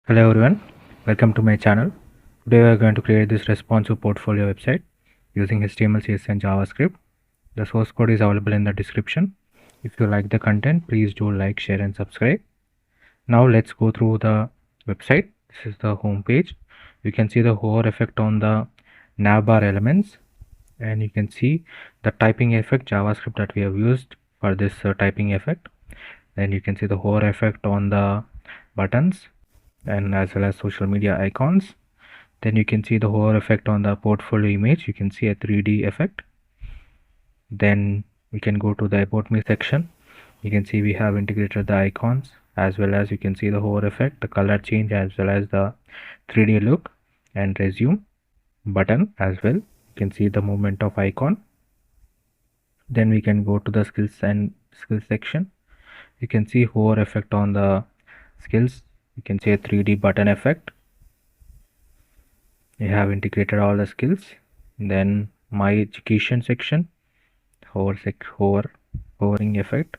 Hello everyone, welcome to my channel. Today we are going to create this responsive portfolio website using HTML, CSS and JavaScript. The source code is available in the description. If you like the content, please do like, share and subscribe. Now let's go through the website. This is the home page. You can see the hover effect on the navbar elements, and you can see the typing effect JavaScript that we have used for this typing effect. Then you can see the hover effect on the buttons and as well as social media icons. Then you can see the hover effect on the portfolio image. You can see a 3D effect. Then we can go to the about me section. You can see we have integrated the icons, as well as you can see the hover effect, the color change, as well as the 3D look and resume button as well. You can see the movement of icon. Then we can go to the skills and skills section. You can see hover effect on the skills. You can see a 3D button effect. You have integrated all the skills. Then my education section, hovering effect.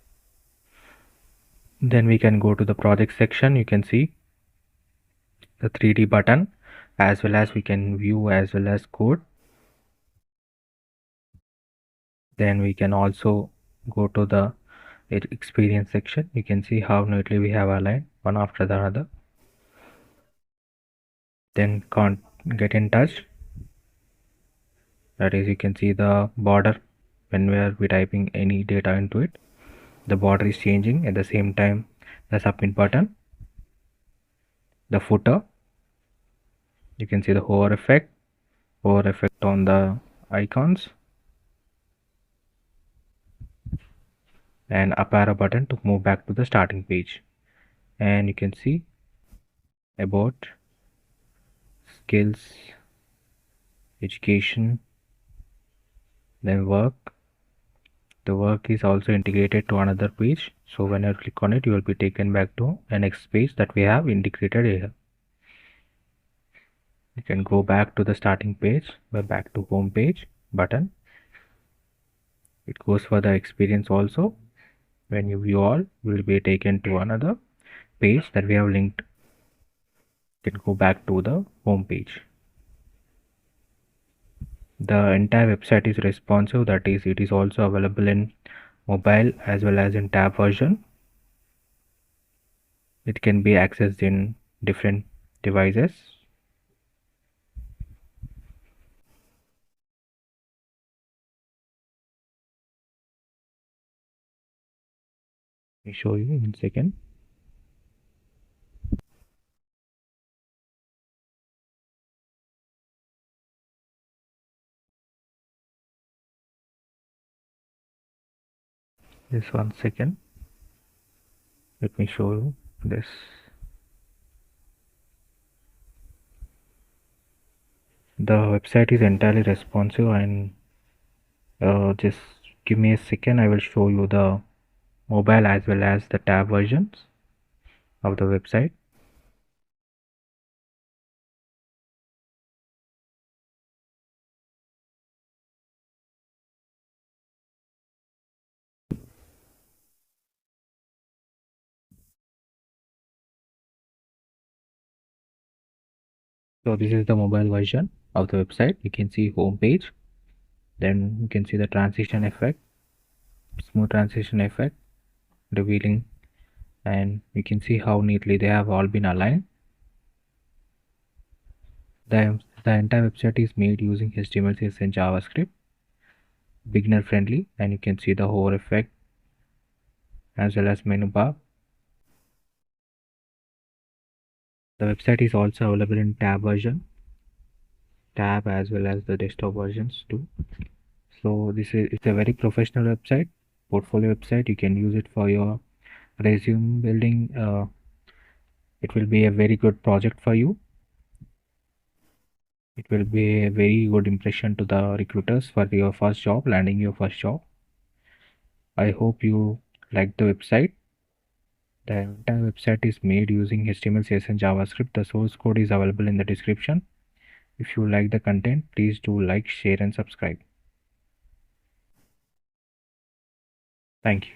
Then we can go to the project section. You can see the 3D button, as well as we can view as well as code. Then we can also go to the experience section. You can see how neatly we have aligned one after the other. Then can't get in touch, that is, you can see the border when we are typing any data into it. The border is changing. At the same time, the submit button, the footer, you can see the hover effect on the icons, and up arrow button to move back to the starting page. And you can see about, skills, education, then work. The work is also integrated to another page, so when you click on it, you will be taken back to a next page that we have integrated here. You can go back to the starting page by back to home page button. It goes for the experience also. When you view all, you will be taken to another page that we have linked. You can go back to the home page. The entire website is responsive, that is, it is also available in mobile as well as in tab version. It can be accessed in different devices. Let me show you in a second. Just 1 second. Let me show you this. The website is entirely responsive, and just give me a second. I will show you the mobile as well as the tab versions of the website. So this is the mobile version of the website. You can see home page. Then you can see the transition effect, smooth transition effect, revealing, and you can see how neatly they have all been aligned. The entire website is made using HTML, CSS and JavaScript, beginner friendly, and you can see the hover effect as well as menu bar. The website is also available in tab version, tab as well as the desktop versions too. So it's a very professional website, portfolio website. You can use it for your resume building. It will be a very good project for you. It will be a very good impression to the recruiters for your first job, landing your first job. I hope you like the website. The entire website is made using HTML, CSS and JavaScript. The source code is available in the description. If you like the content, please do like, share and subscribe. Thank you.